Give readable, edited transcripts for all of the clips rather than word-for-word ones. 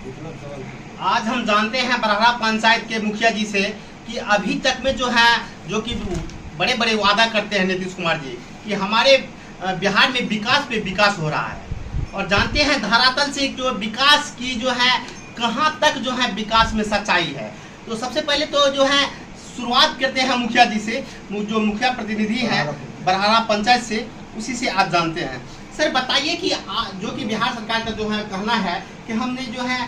आज हम जानते हैं बरहरा पंचायत के मुखिया जी से कि अभी तक में जो है जो कि बड़े बड़े वादा करते हैं नीतीश कुमार जी कि हमारे बिहार में विकास पे विकास हो रहा है, और जानते हैं धरातल से जो विकास की जो है कहां तक जो है विकास में सच्चाई है। तो सबसे पहले तो जो है शुरुआत करते हैं मुखिया जी से, जो मुखिया प्रतिनिधि हैं बरहरा पंचायत से, उसी से आप जानते हैं। सर बताइए कि जो कि बिहार सरकार का जो है कहना है कि हमने जो है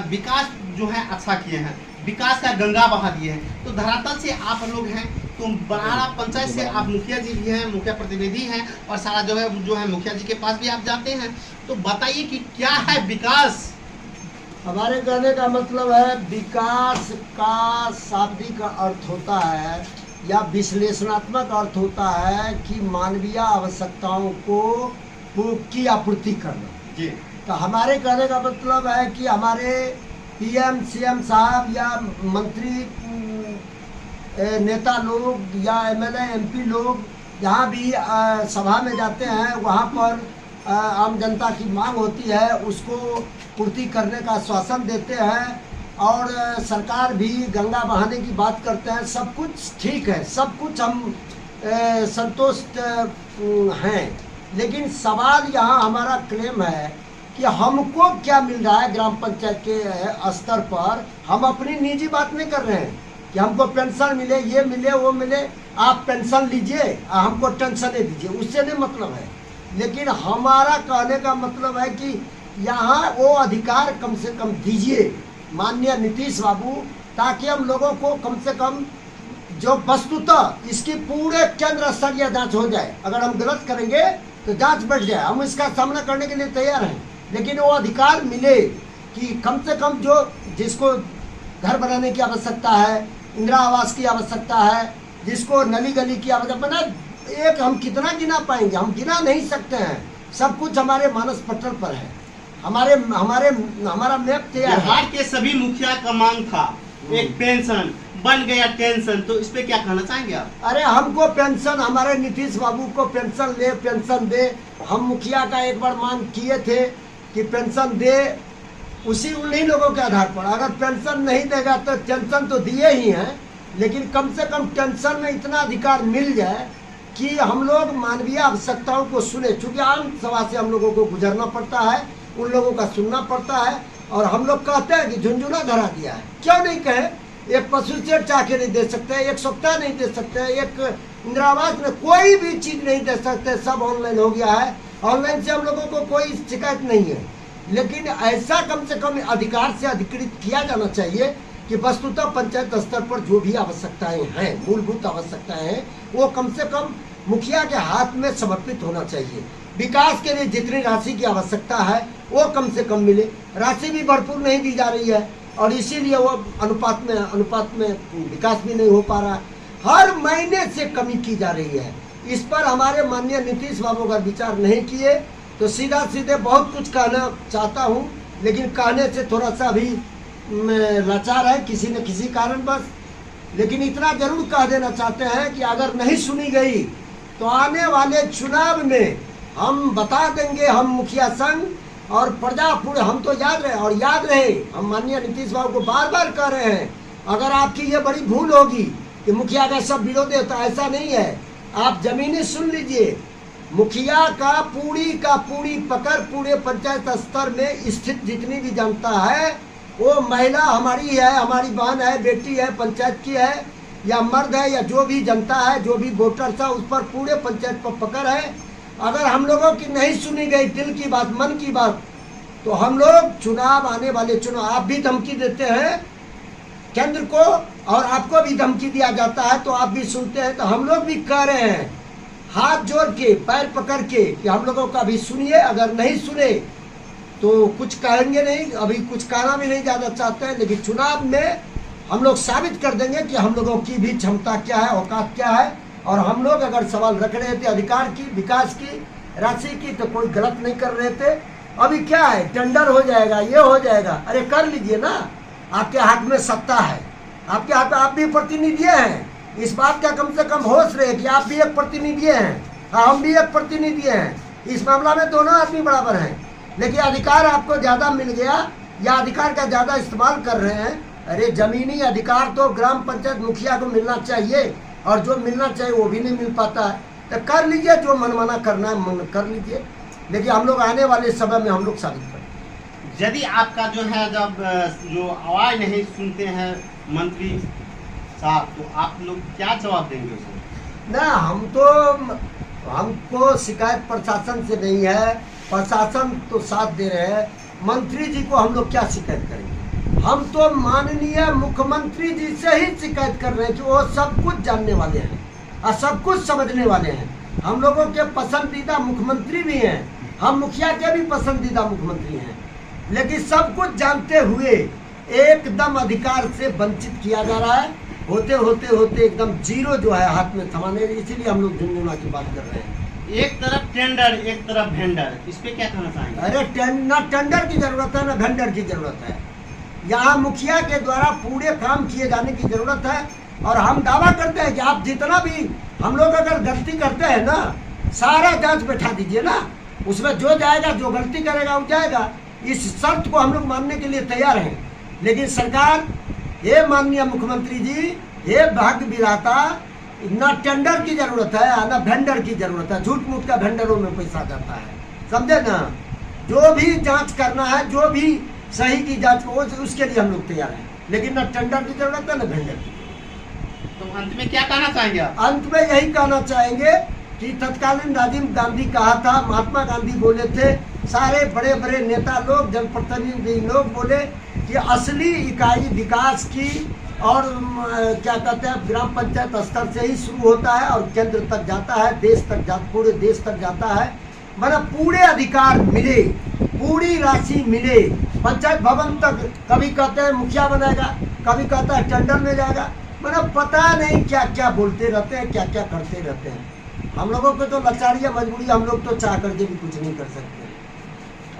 विकास जो है अच्छा किए हैं, विकास का गंगा बहा दिए हैं, तो धरातल से आप लोग हैं, तो बरहरा पंचायत से आप मुखिया जी भी हैं, मुखिया प्रतिनिधि हैं, और सारा जो है मुखिया जी के पास भी आप जाते हैं, तो बताइए कि क्या है विकास। हमारे कहने का मतलब है विकास का शाब्दिक अर्थ होता है या विश्लेषणात्मक अर्थ होता है कि मानवीय आवश्यकताओं की आपूर्ति करना जी। तो हमारे कहने का मतलब है कि हमारे पीएम सीएम साहब या मंत्री नेता लोग या एमएलए एमपी लोग जहाँ भी सभा में जाते हैं वहाँ पर आम जनता की मांग होती है उसको पूर्ति करने का आश्वासन देते हैं, और सरकार भी गंगा बहाने की बात करते हैं। सब कुछ ठीक है, सब कुछ हम संतुष्ट हैं, लेकिन सवाल यहाँ हमारा क्लेम है कि हमको क्या मिल रहा है ग्राम पंचायत के स्तर पर। हम अपनी निजी बात नहीं कर रहे हैं कि हमको पेंशन मिले, ये मिले, वो मिले। आप पेंशन लीजिए, हमको टेंशन नहीं दीजिए, उससे नहीं मतलब है। लेकिन हमारा कहने का मतलब है कि यहाँ वो अधिकार कम से कम दीजिए माननीय नीतीश बाबू, ताकि हम लोगों को कम से कम जो वस्तुतः इसकी पूरे केंद्र स्तरीय जांच हो जाए। अगर हम गलत करेंगे तो जांच बढ़ जाए, हम इसका सामना करने के लिए तैयार हैं, लेकिन वो अधिकार मिले कि कम से कम जो जिसको घर बनाने की आवश्यकता है, इंदिरा आवास की आवश्यकता है, जिसको नली गली की आवश्यकता, एक हम कितना गिना पाएंगे, हम गिना नहीं सकते हैं। सब कुछ हमारे मानस पटल पर है, हमारा मैप तैयार है। बिहार के सभी मुखिया का मांग था एक पेंशन, बन गया टेंशन, तो इस पे क्या कहना चाहेंगे आप? अरे हमको पेंशन, हमारे नीतीश बाबू को पेंशन ले, पेंशन दे। हम मुखिया का एक बार मांग किए थे कि पेंशन दे, उन्हीं लोगों के आधार पर। अगर पेंशन नहीं देगा तो टेंशन तो दिए ही हैं, लेकिन कम से कम टेंशन में इतना अधिकार मिल जाए कि हम लोग मानवीय आवश्यकताओं को सुने। चूँकि आम सभा से हम लोगों को गुजरना पड़ता है, उन लोगों का सुनना पड़ता है, और हम लोग कहते हैं कि झुंझुना धरा दिया है। क्यों नहीं कहे? एक पशु चेट चाके नहीं दे सकते, एक सप्ताह नहीं दे सकते, एक इंदिरा आवास में कोई भी चीज़ नहीं दे सकते, सब ऑनलाइन हो गया है। ऑनलाइन से हम लोगों को कोई शिकायत नहीं है, लेकिन ऐसा कम से कम अधिकार से अधिकृत किया जाना चाहिए कि वस्तुतः पंचायत स्तर पर जो भी आवश्यकताएं हैं, मूलभूत आवश्यकताएं हैं, वो कम से कम मुखिया के हाथ में समर्पित होना चाहिए। विकास के लिए जितनी राशि की आवश्यकता है वो कम से कम मिले। राशि भी भरपूर नहीं दी जा रही है, और इसीलिए वो अनुपात में विकास भी नहीं हो पा रहा है। हर महीने से कमी की जा रही है। इस पर हमारे माननीय नीतीश बाबू अगर विचार नहीं किए तो सीधा सीधे बहुत कुछ कहना चाहता हूँ, लेकिन कहने से थोड़ा सा अभी लाचार है किसी न किसी कारण बस। लेकिन इतना जरूर कह देना चाहते हैं कि अगर नहीं सुनी गई तो आने वाले चुनाव में हम बता देंगे, हम मुखिया संघ और प्रजा पूरे, हम तो याद रहे, हम माननीय नीतीश बाबू को बार बार कह रहे हैं, अगर आपकी ये बड़ी भूल होगी कि मुखिया का सब विरोधी होता, ऐसा नहीं है। आप जमीनी सुन लीजिए, मुखिया का पूरी पकड़ पूरे पंचायत स्तर में स्थित जितनी भी जनता है, वो महिला हमारी है, हमारी बहन है, बेटी है, पंचायत की है, या मर्द है, या जो भी जनता है, जो भी वोटर्स है, उस पर पूरे पंचायत पर पकड़ है। अगर हम लोगों की नहीं सुनी गई दिल की बात, मन की बात, तो हम लोग चुनाव, आने वाले चुनाव, आप भी धमकी देते हैं केंद्र को और आपको भी धमकी दिया जाता है, तो आप भी सुनते हैं, तो हम लोग भी कह रहे हैं हाथ जोड़ के, पैर पकड़ के कि हम लोगों का भी सुनिए। अगर नहीं सुने तो कुछ कहेंगे नहीं, अभी कुछ कहना भी नहीं ज़्यादा चाहते हैं, लेकिन चुनाव में हम लोग साबित कर देंगे कि हम लोगों की भी क्षमता क्या है, औकात क्या है। और हम लोग अगर सवाल रख रहे थे अधिकार की, विकास की, राशि की, तो कोई गलत नहीं कर रहे थे। अभी क्या है, टेंडर हो जाएगा, ये हो जाएगा, अरे कर लीजिए ना, आपके हाथ में सत्ता है, आपके हाथ में, आप भी प्रतिनिधि हैं। इस बात का कम से कम होश रहे कि आप भी एक प्रतिनिधि हैं, हम भी एक प्रतिनिधि हैं। इस मामला में दोनों आदमी बराबर हैं, लेकिन अधिकार आपको ज़्यादा मिल गया या अधिकार का ज़्यादा इस्तेमाल कर रहे हैं। अरे जमीनी अधिकार तो ग्राम पंचायत मुखिया को मिलना चाहिए, और जो मिलना चाहिए वो भी नहीं मिल पाता है। तो कर लीजिए, जो मनमाना करना है मन कर लीजिए, लेकिन हम लोग आने वाले समय में हम लोग साबित करेंगे। यदि आपका जो है जब जो आवाज़ नहीं सुनते हैं मंत्री साहब, तो आप लोग क्या जवाब देंगे उसे? ना, हमको शिकायत प्रशासन से नहीं है, प्रशासन तो साथ दे रहे हैं। मंत्री जी को हम लोग क्या शिकायत करेंगे? हम तो माननीय मुख्यमंत्री जी से ही शिकायत कर रहे हैं कि वो सब कुछ जानने वाले हैं और सब कुछ समझने वाले हैं। हम लोगों के पसंदीदा मुख्यमंत्री भी हैं, हम मुखिया के भी पसंदीदा मुख्यमंत्री हैं, लेकिन सब कुछ जानते हुए एकदम अधिकार से वंचित किया जा रहा है। होते होते होते एकदम जीरो जो है हाथ में थमाने, इसीलिए हम लोग झुंझुना की बात कर रहे हैं। एक तरफ टेंडर, एक तरफ वेंडर, इस पे क्या कहना चाहेंगे? अरे ना टेंडर की जरूरत है ना वेंडर की जरूरत है। यहाँ मुखिया के द्वारा पूरे काम किए जाने की जरूरत है। और हम दावा करते हैं कि आप जितना भी हम लोग अगर गलती करते हैं ना, सारा जांच बैठा दीजिए ना, उसमें जो जाएगा, जो गलती करेगा वो जाएगा। इस शर्त को हम लोग मानने के लिए तैयार हैं। लेकिन सरकार, ये माननीय मुख्यमंत्री जी, ये भाग्य विधाता, ना टेंडर की जरूरत है ना वेंडर की जरूरत है। झूठ मूठ का वेंडरों में पैसा जाता है, समझे ना। जो भी जांच करना है, जो भी सही की जांच को, उसके लिए हम लोग तैयार हैं, लेकिन ना टेंडर की जरूरत है ना वेंडर की। तो अंत में क्या कहना चाहेंगे आप? अंत में यही कहना चाहेंगे कि तत्कालीन राजीव गांधी कहा था, महात्मा गांधी बोले थे, सारे बड़े बड़े नेता लोग, जनप्रतिनिधि लोग बोले कि असली इकाई विकास की और क्या कहते हैं ग्राम पंचायत स्तर से ही शुरू होता है और केंद्र तक जाता है, देश तक पूरे देश तक जाता है। मतलब पूरे अधिकार मिले, पूरी राशि मिले, पंचायत भवन तक। कभी कहते हैं मुखिया बनाएगा, कभी कहता है टेंडर में जाएगा। मतलब पता नहीं क्या क्या बोलते रहते हैं, क्या क्या करते रहते हैं। हम लोगों को तो लाचारी या मजबूरी, हम लोग तो चाह करके भी कुछ नहीं कर सकते।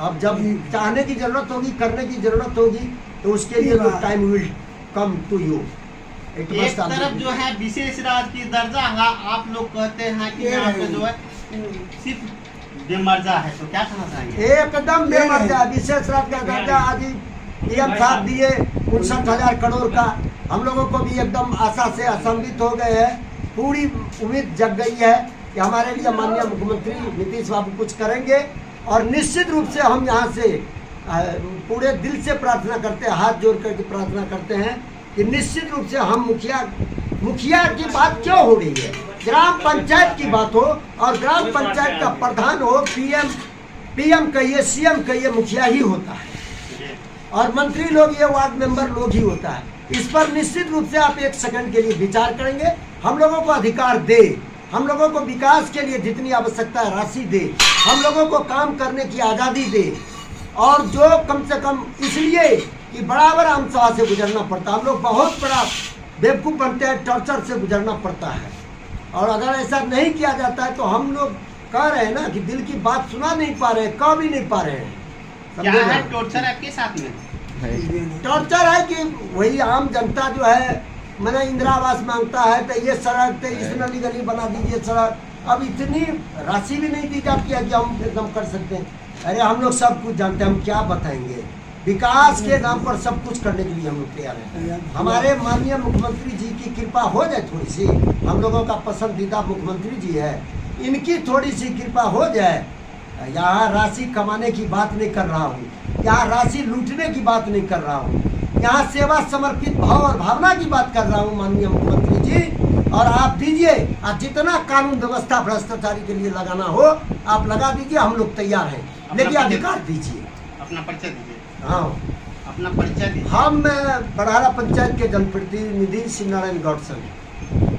अब जब चाहने की जरूरत होगी, करने की जरूरत होगी, तो उसके लिए तो time will come to you. एक तरफ जो है विशेष राज्य की दर्जा है, आप लोग कहते हैं कि यहाँ पे जो है सिर्फ बेमर्जा है, तो क्या कहना चाहेंगे? एकदम बेमर्जा विशेष राज्य का दर्जा। आज पीएम साहब दिए 59,000 करोड़ का, हम लोगों को भी एकदम आशा से असंबित हो गए हैं। पूरी उम्मीद जग गई है कि हमारे लिए माननीय मुख्यमंत्री नीतीश बाबू कुछ करेंगे। और निश्चित रूप से हम यहाँ से पूरे दिल से प्रार्थना करते हैं, हाथ जोड़ करके प्रार्थना करते हैं कि निश्चित रूप से हम मुखिया की बात क्यों हो रही है, ग्राम पंचायत की बात हो, और ग्राम पंचायत का प्रधान हो, पीएम कहिए, सीएम कहिए, मुखिया ही होता है, और मंत्री लोग, ये वार्ड मेंबर लोग ही होता है। इस पर निश्चित रूप से आप एक सेकंड के लिए विचार करेंगे। हम लोगों को अधिकार दे, हम लोगों को विकास के लिए जितनी आवश्यकता है राशि दे, हम लोगों को काम करने की आज़ादी दे। और जो कम से कम इसलिए कि बराबर आम सभा से गुजरना पड़ता है, हम लोग बहुत बड़ा बेवकूफ़ बनते हैं, टॉर्चर से गुजरना पड़ता है। और अगर ऐसा नहीं किया जाता है तो हम लोग कह रहे हैं ना कि दिल की बात सुना नहीं पा रहे, कह भी नहीं पा रहे हैं। क्या है टॉर्चर आपके साथ में? टॉर्चर है कि वही आम जनता जो है, मैंने इंदिरा आवास मांगता है तो ये सड़क, तो इस नली गली बना दीजिए सड़क। अब इतनी राशि भी नहीं दी जाती है कि हम एकदम कर सकते हैं। अरे हम लोग सब कुछ जानते हैं, हम क्या बताएंगे। विकास के नाम पर सब कुछ करने के लिए हम लोग तैयार हैं। हमारे माननीय मुख्यमंत्री जी की कृपा हो जाए थोड़ी सी, हम लोगों का पसंदीदा मुख्यमंत्री जी है, इनकी थोड़ी सी कृपा हो जाए। यहाँ राशि कमाने की बात नहीं कर रहा हूँ, यहाँ राशि लूटने की बात नहीं कर रहा हूँ, यहाँ सेवा समर्पित भाव और भावना की बात कर रहा हूँ माननीय मुख्यमंत्री जी। और आप दीजिए, आप जितना कानून व्यवस्था भ्रष्टाचारी के लिए लगाना हो आप लगा दीजिए, हम लोग तैयार हैं, लेकिन अधिकार दीजिए। अपना परिचय दीजिए। हाँ, अपना परिचय दीजिए। हम बड़हारा पंचायत के जनप्रतिनिधि श्री नारायण गौड़ सर।